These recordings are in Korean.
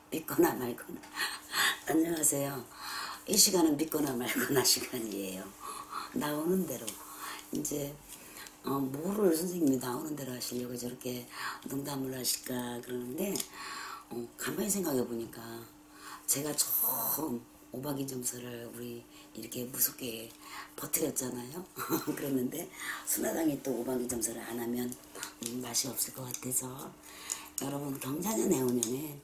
믿거나 말거나. 안녕하세요. 이 시간은 믿거나 말거나 시간이에요. 나오는 대로 이제 뭐를 선생님이 나오는 대로 하시려고 저렇게 농담을 하실까 그러는데, 가만히 생각해 보니까 제가 처음 오박이 점서를 우리 이렇게 무섭게 버티렸잖아요. 그랬는데 순화당이 또 오박이 점서를 안 하면 맛이 없을 것 같아서, 여러분 경자년 해오년에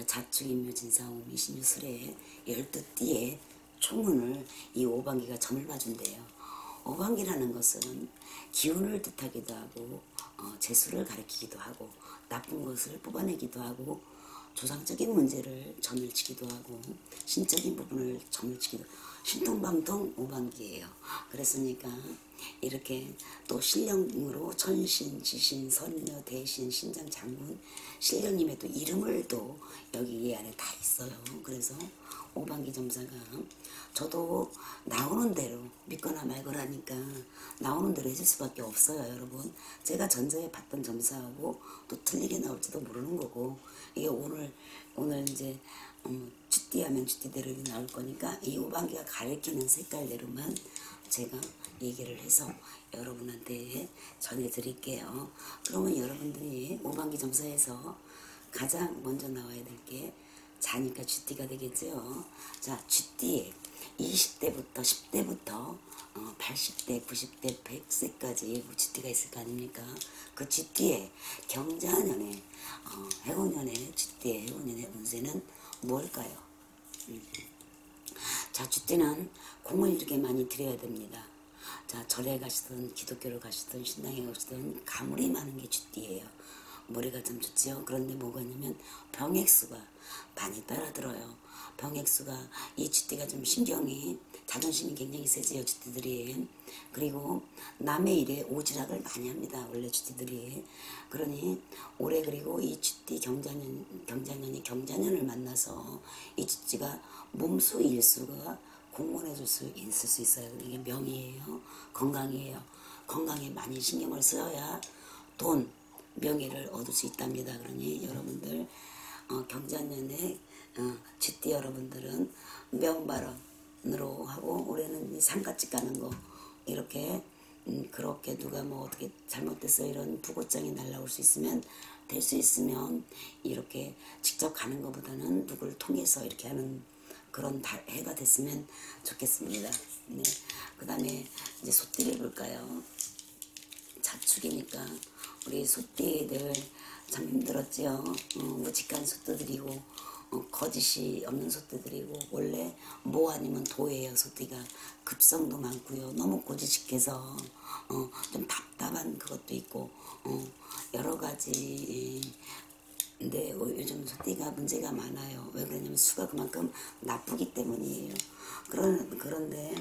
자축인묘 진사오미 이신유술에 12띠의 총운을 이 오방기가 점을 봐준대요. 오방기라는 것은 기운을 뜻하기도 하고 재수를 가리키기도 하고 나쁜 것을 뽑아내기도 하고 조상적인 문제를 점을 치기도 하고 신적인 부분을 점을 치기도 하고 신통방통 오방기예요. 그랬으니까 이렇게 또 신령으로 천신, 지신, 선녀, 대신, 신장, 장군, 신령님의 또 이름을 또 여기 이 안에 다 있어요. 그래서 오방기 점사가 저도 나오는 대로 믿거나 말거나니까 나오는 대로 해줄 수밖에 없어요. 여러분, 제가 전자에 봤던 점사하고 또 틀리게 나올지도 모르는 거고, 이게 오늘 이제 쥐띠하면 쥐띠대로 나올 거니까 이 오방기가 가리키는 색깔대로만 제가 얘기를 해서 여러분한테 전해드릴게요. 그러면 여러분들이 오방기 점사에서 가장 먼저 나와야 될 게 자니까 쥐띠가 되겠죠. 자, 쥐띠에 20대부터 10대부터 80대, 90대, 100세까지 쥐띠가 있을 거 아닙니까? 그 쥐띠에 경자년에 해오년에 쥐띠의 해오년의 운세는 뭘까요? 자, 쥐띠는 공을 이렇게 많이 들여야 됩니다. 자, 절에 가시든 기독교를 가시든 신당에 가시든 가물이 많은 게 쥐띠예요. 머리가 좀 좋지요. 그런데 뭐가 있냐면 병액수가 많이 따라들어요. 병액수가, 이 쥐띠가 좀 신경이, 자존심이 굉장히 세지요, 쥐띠들이. 그리고 남의 일에 오지락을 많이 합니다, 원래 쥐띠들이. 그러니 올해, 그리고 이 쥐띠 경자년이 경자년을 만나서 이 쥐띠가 몸수 일수가 공헌해 줄 수 있을 수 있어요. 이게 명이에요, 건강이에요. 건강에 많이 신경을 써야 돈, 명예를 얻을 수 있답니다. 그러니 여러분들 경자년에 쥐띠 여러분들은 명발언으로 하고, 올해는 상가집 가는 거 이렇게 그렇게 누가 뭐 어떻게 잘못됐어 이런 부고장이 날라올 수 있으면, 될 수 있으면 이렇게 직접 가는 것보다는 누구를 통해서 이렇게 하는 그런 해가 됐으면 좋겠습니다. 네. 그 다음에 이제 소띠를 볼까요? 자축이니까 우리 소띠들 참 힘들었지요. 무직한 소띠들이고 거짓이 없는 소띠들이고, 원래 뭐 아니면 도예요. 소띠가 급성도 많고요. 너무 고지식해서 좀 답답한 그것도 있고 여러 가지. 근데 요즘 소띠가 문제가 많아요. 왜 그러냐면 수가 그만큼 나쁘기 때문이에요. 그런데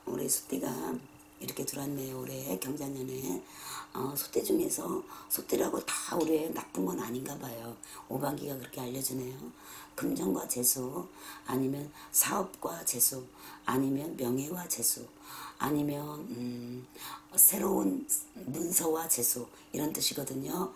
우리 소띠가 이렇게 들어왔네요. 올해 경자년에 소띠 중에서 소띠라고 다 올해 나쁜 건 아닌가 봐요. 오방기가 그렇게 알려주네요. 금전과 재수, 아니면 사업과 재수, 아니면 명예와 재수, 아니면 새로운 문서와 재수, 이런 뜻이거든요.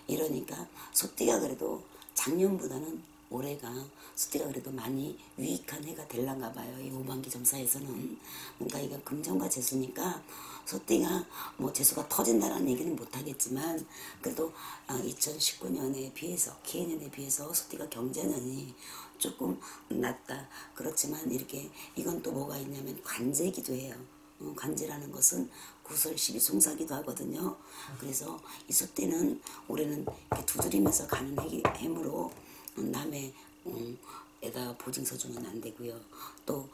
이러니까 소띠가 그래도 작년보다는 올해가 소띠가 그래도 많이 유익한 해가 될란가 봐요. 이 오반기 점사에서는. 그러니까 이거 금전과 재수니까 소띠가 뭐 재수가 터진다라는 얘기는 못하겠지만, 그래도 2019년에 비해서, 기해년에 비해서 소띠가 경자년이 조금 낫다. 그렇지만 이렇게 이건 또 뭐가 있냐면 관제기도 해요. 관제라는 것은 구설 시비 송사기도 하거든요. 그래서 이 소띠는 올해는 이렇게 두드리면서 가는 해므로 남의 에다 보증서 주면 안 되고요. 또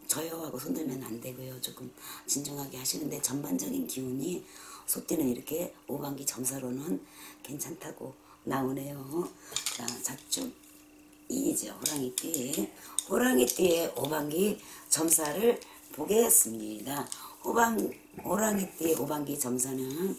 저여하고 손들면 안 되고요. 조금 진중하게 하시는데, 전반적인 기운이 소띠는 이렇게 오반기 점사로는 괜찮다고 나오네요. 자, 자축 이죠. 호랑이띠의 오반기 점사를 보겠습니다. 호랑이띠의 오반기 점사는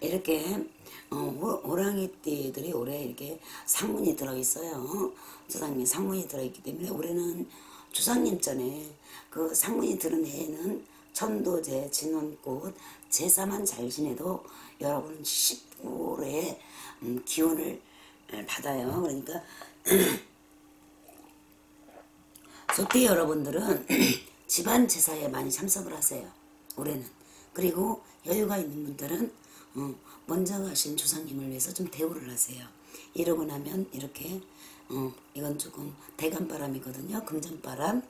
이렇게 호랑이띠들이 올해 이렇게 상문이 들어있어요. 조상님 상문이 들어있기 때문에 올해는 조상님 전에 그 상문이 들은 해에는 천도제, 진원꽃, 제사만 잘 지내도 여러분 19의 기운을 받아요. 그러니까 소띠 여러분들은 집안 제사에 많이 참석을 하세요. 올해는. 그리고 여유가 있는 분들은 먼저 가신 조상님을 위해서 좀 대우를 하세요. 이러고 나면 이렇게 이건 조금 대간바람이거든요. 금전바람.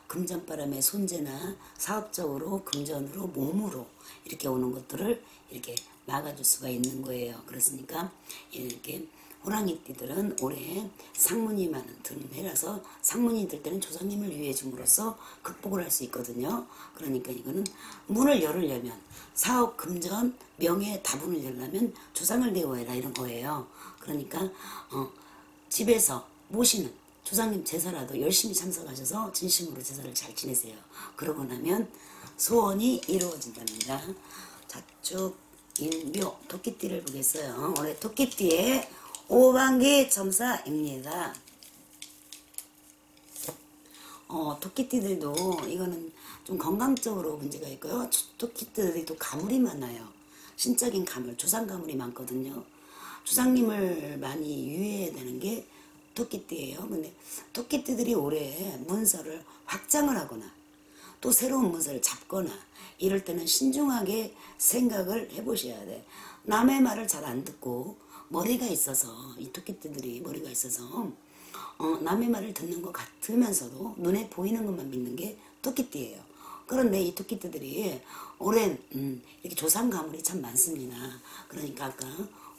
금전바람의 손재나 사업적으로 금전으로 몸으로 이렇게 오는 것들을 이렇게 막아줄 수가 있는 거예요. 그렇으니까 이렇게 호랑이띠들은 올해 상문이 많은 해라서 상문이 들 때는 조상님을 위해 줌으로써 극복을 할 수 있거든요. 그러니까 이거는 문을 열으려면 사업, 금전, 명예, 다분을 열려면 조상을 대우해라 이런 거예요. 그러니까 집에서 모시는 조상님 제사라도 열심히 참석하셔서 진심으로 제사를 잘 지내세요. 그러고 나면 소원이 이루어진답니다. 자축, 인묘, 토끼띠를 보겠어요. 올해 토끼띠의 5반기 점사입니다. 토끼띠들도 이거는 좀 건강적으로 문제가 있고요. 토끼띠들이 또 가물이 많아요. 신적인 가물, 조상 가물이 많거든요. 조상님을 많이 유의해야 되는 게 토끼띠예요. 근데 토끼띠들이 올해 문서를 확장을 하거나 또 새로운 문서를 잡거나 이럴 때는 신중하게 생각을 해보셔야 돼. 남의 말을 잘 안 듣고 머리가 있어서 이 토끼띠들이 머리가 있어서 남의 말을 듣는 것 같으면서도 눈에 보이는 것만 믿는 게 토끼띠예요. 그런데 이 토끼띠들이 올해 이렇게 조상 가물이 참 많습니다. 그러니까 아까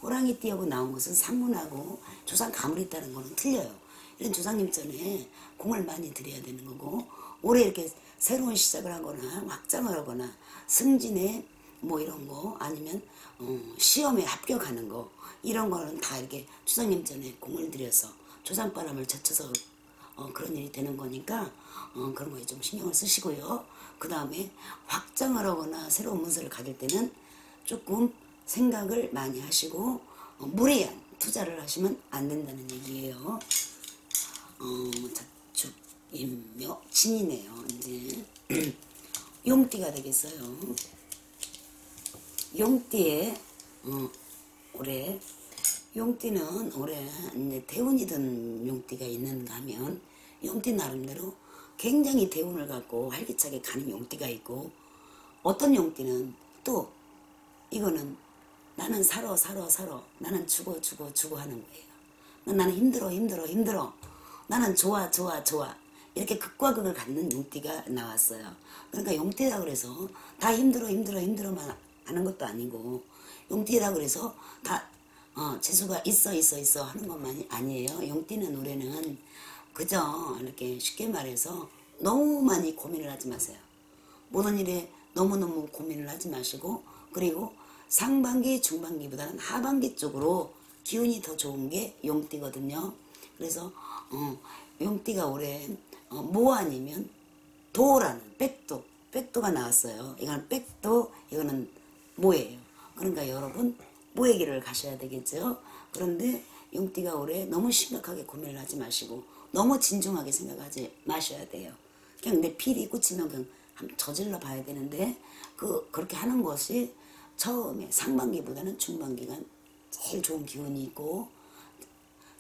호랑이띠하고 나온 것은 상문하고 조상 가물이 있다는 거는 틀려요. 이런 조상님 전에 공을 많이 드려야 되는 거고 올해 이렇게 새로운 시작을 하거나 확장을 하거나 승진에 뭐 이런 거 아니면 시험에 합격하는 거 이런 거는 다 이렇게 조상님 전에 공을 들여서 조상바람을 젖혀서 그런 일이 되는 거니까 그런 거에 좀 신경을 쓰시고요. 그 다음에 확장을 하거나 새로운 문서를 가질 때는 조금 생각을 많이 하시고 무리한 투자를 하시면 안 된다는 얘기예요. 자축, 인묘, 진이네요. 이제 용띠가 되겠어요. 용띠에 올해 용띠는 올해 이제 대운이 든 용띠가 있는가 하면 용띠 나름대로 굉장히 대운을 갖고 활기차게 가는 용띠가 있고 어떤 용띠는 또 이거는 나는 살아 나는 죽어 하는 거예요. 나는 힘들어 나는 좋아 이렇게 극과 극을 갖는 용띠가 나왔어요. 그러니까 용띠라 그래서 다 힘들어만 하는 것도 아니고 용띠라 그래서 다 재수가 있어 하는 것만이 아니에요. 용띠는 올해는 그저 이렇게 쉽게 말해서 너무 많이 고민을 하지 마세요. 모든 일에 너무너무 고민을 하지 마시고 그리고 상반기 중반기보다는 하반기 쪽으로 기운이 더 좋은 게 용띠거든요. 그래서 용띠가 올해 모 아니면 도라는 백도가 나왔어요. 이건 백도 이거는 모예요. 그러니까 여러분 모의 길을 가셔야 되겠죠. 그런데 용띠가 올해 너무 심각하게 고민을 하지 마시고 너무 진중하게 생각하지 마셔야 돼요. 그냥 내 필이 꽂히면 그냥 한번 저질러 봐야 되는데 그렇게 하는 것이 처음에 상반기보다는 중반기가 제일 좋은 기운이 있고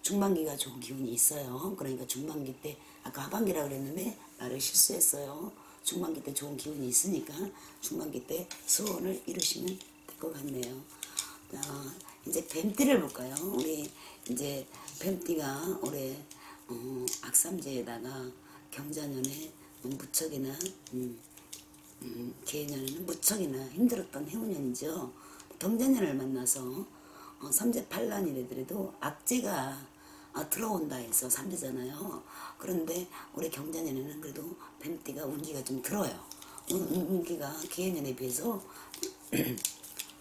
중반기가 좋은 기운이 있어요. 그러니까 중반기 때 아까 하반기라 그랬는데 말을 실수했어요. 중반기 때 좋은 기운이 있으니까 중반기 때 소원을 이루시면 될 것 같네요. 이제 뱀띠를 볼까요? 우리 이제 뱀띠가 올해 악삼재에다가 경자년에 무척이나 개년에는 무척이나 힘들었던 해운년이죠. 경자년을 만나서 삼재팔란이래도 악재가 들어온다 해서 삼재잖아요. 그런데 올해 경자년에는 그래도 뱀띠가 운기가 좀 들어요. 운기가 개년에 비해서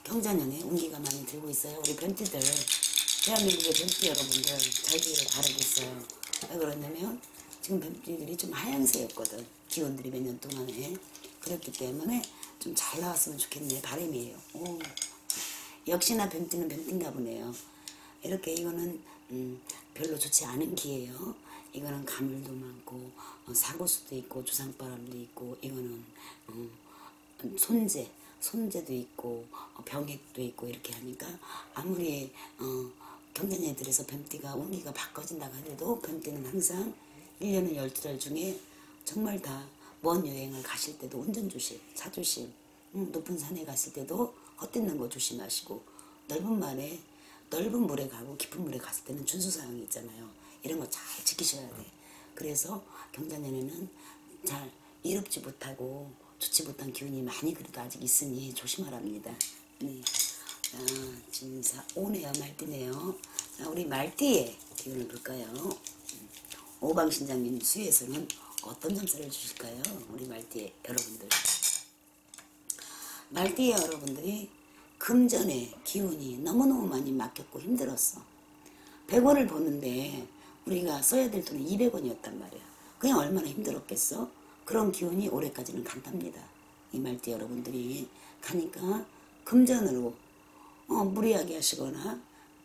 경자년에 운기가 많이 들고 있어요. 우리 뱀띠들 대한민국의 뱀띠 여러분들 잘 되기를 바라고 있어요. 왜 그러냐면 지금 뱀띠들이 좀 하향세였거든. 기운들이 몇 년 동안에. 그렇기 때문에 좀 잘 나왔으면 좋겠네. 바람이에요. 역시나 뱀띠는 뱀띠인가 보네요. 이렇게 이거는 별로 좋지 않은 기예요. 이거는 가물도 많고 사고수도 있고 조상바람도 있고 이거는 손재도 있고 병액도 있고 이렇게 하니까 아무리 경자년들에서 뱀띠가 운기가 바꿔진다고 하더라도 뱀띠는 항상 1년은 12달 중에 정말 다 먼 여행을 가실 때도 운전 조심, 차 조심, 높은 산에 갔을 때도 헛듣는 거 조심하시고, 넓은 물에 가고 깊은 물에 갔을 때는 준수사항이 있잖아요. 이런 거 잘 지키셔야 돼. 그래서 경자년에는 잘 이롭지 못하고 좋지 못한 기운이 많이 그래도 아직 있으니 조심하랍니다. 네. 자, 진사 오네요. 말띠네요. 자, 우리 말띠의 기운을 볼까요? 오방신장님 수에서는 어떤 점수를 주실까요? 우리 말띠의 여러분들. 말띠의 여러분들이 금전의 기운이 너무너무 많이 막혔고 힘들었어. 100원을 버는데 우리가 써야 될 돈은 200원이었단 말이야. 그냥 얼마나 힘들었겠어? 그런 기운이 올해까지는 간답니다. 이 말띠 여러분들이 가니까 금전으로 무리하게 하시거나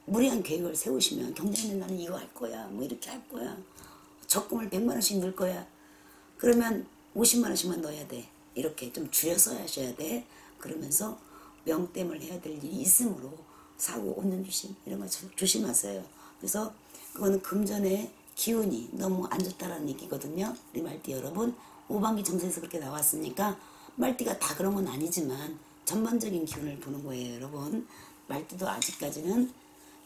무리한 계획을 세우시면 경제는 나는 이거 할 거야, 뭐 이렇게 할 거야, 적금을 100만 원씩 넣을 거야. 그러면 50만 원씩만 넣어야 돼. 이렇게 좀 줄여서 하셔야 돼. 그러면서 명땜을 해야 될 일이 있으므로 사고, 운전 조심 이런 거 조심하세요. 그래서 그거는 금전의 기운이 너무 안 좋다라는 얘기거든요. 우리 말띠 여러분, 오반기 정세에서 그렇게 나왔으니까 말띠가 다 그런 건 아니지만 전반적인 기운을 보는 거예요. 여러분, 말띠도 아직까지는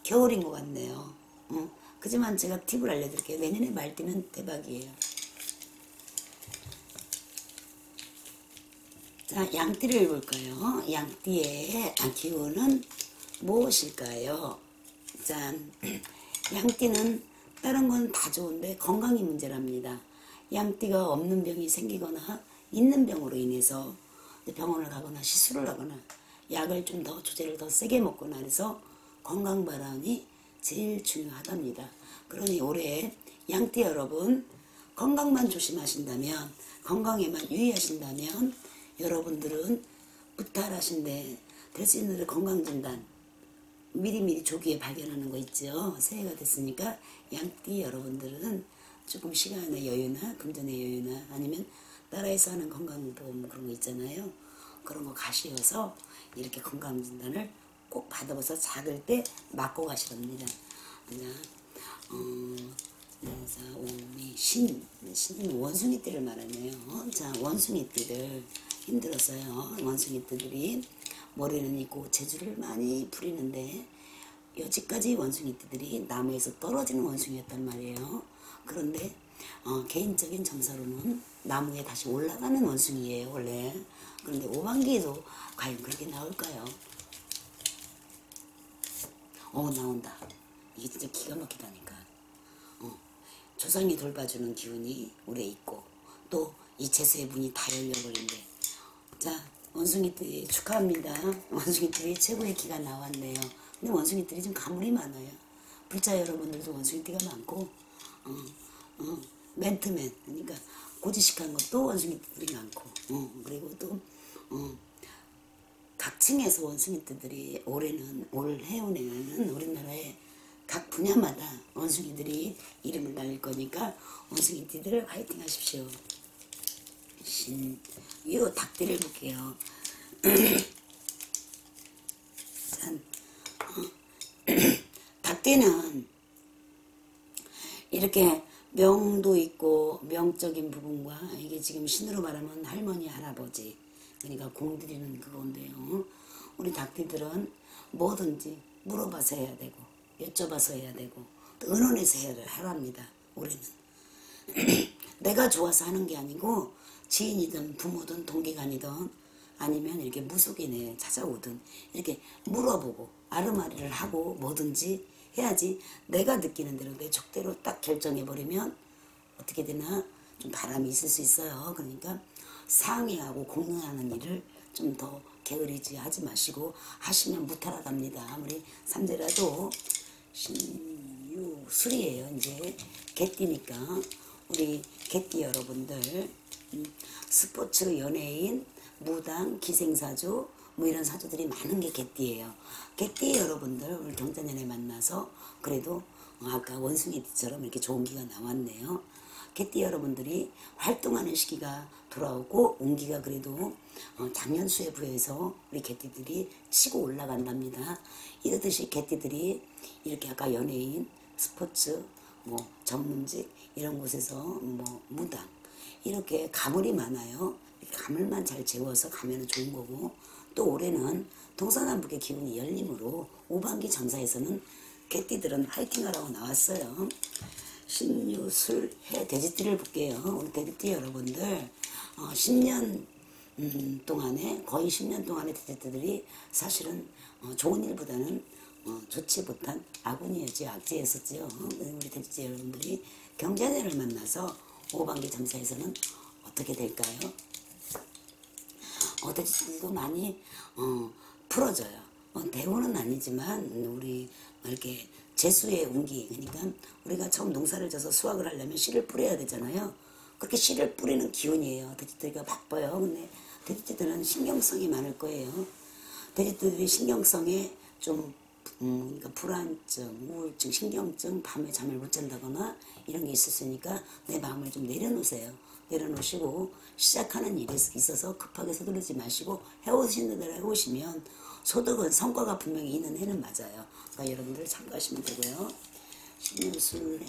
겨울인 것 같네요. 그지만 제가 팁을 알려드릴게요. 내년에 말띠는 대박이에요. 자, 양띠를 볼까요? 양띠의 기운은 무엇일까요? 짠. 양띠는 다른 건 다 좋은데 건강이 문제랍니다. 양띠가 없는 병이 생기거나 있는 병으로 인해서 병원을 가거나 시술을 하거나 약을 좀 더 조제를 더 세게 먹거나 해서 건강 발환이 제일 중요하답니다. 그러니 올해 양띠 여러분, 건강만 조심하신다면, 건강에만 유의하신다면 여러분들은 무탈하신데 될 수 있는 건강진단 미리미리 조기에 발견하는 거 있죠. 새해가 됐으니까 양띠 여러분들은 조금 시간의 여유나 금전의 여유나 아니면 나라에서 하는 건강보험 그런 거 있잖아요. 그런 거 가시어서 이렇게 건강진단을 꼭 받아봐서 작을 때 맞고 가시랍니다. 신은 원숭이띠를 말하네요. 자, 원숭이띠들 힘들었어요. 원숭이띠들이 머리는 있고 재주를 많이 부리는데 여지까지 원숭이띠들이 나무에서 떨어지는 원숭이였단 말이에요. 그런데 개인적인 점수로는 나무에 다시 올라가는 원숭이에요, 원래. 그런데 오반기에도 과연 그렇게 나올까요? 나온다. 이게 진짜 기가 막히다니까. 조상이 돌봐주는 기운이 올해 있고 또 이 재수의 문이 다 열려버린대. 자, 원숭이들이 축하합니다. 원숭이들이 최고의 기가 나왔네요. 근데 원숭이들이 좀 가물이 많아요. 불자 여러분들도 원숭이띠가 많고 맨투맨, 그러니까 고지식한 것도 원숭이띠들이 많고 그리고 또 각 층에서 원숭이띠들이 올 해운에는 우리나라에 각 분야마다 원숭이들이 이름을 날릴 거니까 원숭이띠들 화이팅 하십시오. 요 닭띠를 볼게요. 닭띠는 이렇게 명도 있고 명적인 부분과 이게 지금 신으로 말하면 할머니 할아버지, 그러니까 공들이는 그건데요. 우리 닭띠들은 뭐든지 물어봐서 해야 되고 여쭤봐서 해야 되고 또 의논해서 해야 하랍니다. 올해는 내가 좋아서 하는 게 아니고 지인이든 부모든 동기간이든 아니면 이렇게 무속인에 찾아오든 이렇게 물어보고 아르마리를 하고 뭐든지 해야지 내가 느끼는 대로 내 족대로 딱 결정해버리면 어떻게 되나 좀 바람이 있을 수 있어요. 그러니까 상의하고 공론하는 일을 좀 더 게으르지 하지 마시고 하시면 무탈하답니다. 아무리 삼재라도 신유술이에요. 이제 개띠니까 우리 개띠 여러분들 스포츠, 연예인, 무당, 기생사주 뭐 이런 사주들이 많은 게 개띠예요. 개띠 여러분들 오늘 경자년에 만나서 그래도 아까 원숭이처럼 이렇게 좋은 기가 나왔네요. 개띠 여러분들이 활동하는 시기가 돌아오고 운기가 그래도 작년 수에 부여해서 우리 개띠들이 치고 올라간답니다. 이렇듯이 개띠들이 이렇게 아까 연예인, 스포츠, 뭐 전문직 이런 곳에서 뭐 무당 이렇게 가물이 많아요. 가물만 잘 재워서 가면 좋은 거고, 또 올해는 동서남북의 기운이 열림으로 오반기 정사에서는 개띠들은 화이팅하라고 나왔어요. 신유술해 돼지띠를 볼게요. 우리 돼지띠 여러분들 10년 동안에 거의 10년 동안의 돼지띠들이 사실은 좋은 일보다는 좋지 못한 아군이었지 악재였었지요. 우리 돼지띠 여러분들이 경자년을 만나서 오반기 정사에서는 어떻게 될까요? 돼지띠도 많이 풀어져요. 대우는 아니지만 우리 이렇게 재수의 운기, 그러니까 우리가 처음 농사를 져서 수확을 하려면 씨를 뿌려야 되잖아요. 그렇게 씨를 뿌리는 기운이에요. 돼지띠가 바빠요. 근데 돼지띠들은 신경성이 많을 거예요. 돼지띠들이 신경성에 좀 그러니까 불안증, 우울증, 신경증, 밤에 잠을 못 잔다거나 이런 게 있었으니까 내 마음을 좀 내려놓으세요. 내려놓으시고 시작하는 일에 있어서 급하게 서두르지 마시고 해오시는 대로 해오시면 소득은 성과가 분명히 있는 해는 맞아요. 그러니까 여러분들 참고하시면 되고요. 신유술에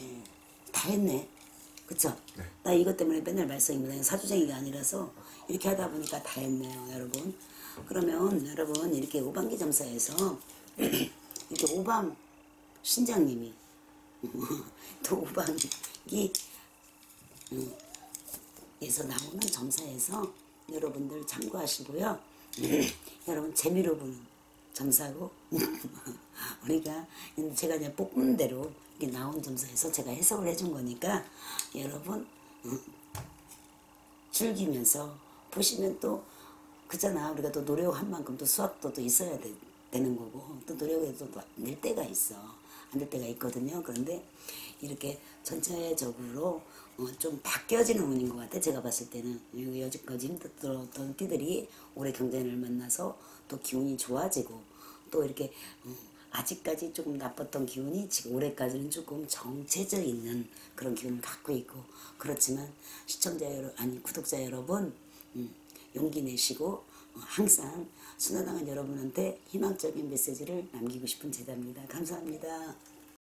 다 했네. 그쵸? 네. 나 이것 때문에 맨날 말썽입니다. 사주쟁이가 아니라서 이렇게 하다 보니까 다 했네요, 여러분. 그러면 여러분 이렇게 오반기 점사에서 이렇게 오방 신장님이 또 오방이 에서 나오는 점사에서 여러분들 참고하시고요. 여러분 재미로 보는 점사고 우리가 제가 그냥 뽑는 대로 이렇게 나온 점사에서 제가 해석을 해준 거니까 여러분 즐기면서 보시면 또 그잖아. 우리가 또 노력한 만큼 또 수확도 또 있어야 되는 거고 또 노력해도 늘 때가 있어. 안 될 때가 있거든요. 그런데 이렇게 전체적으로 좀 바뀌어지는 운인 것 같아. 제가 봤을 때는 여지까지 힘들었던 띠들이 올해 경자년을 만나서 또 기운이 좋아지고 또 이렇게 아직까지 조금 나빴던 기운이 지금 올해까지는 조금 정체져 있는 그런 기운을 갖고 있고, 그렇지만 시청자 여러분, 아니 구독자 여러분 용기 내시고 항상 순화당한 여러분한테 희망적인 메시지를 남기고 싶은 제자입니다. 감사합니다.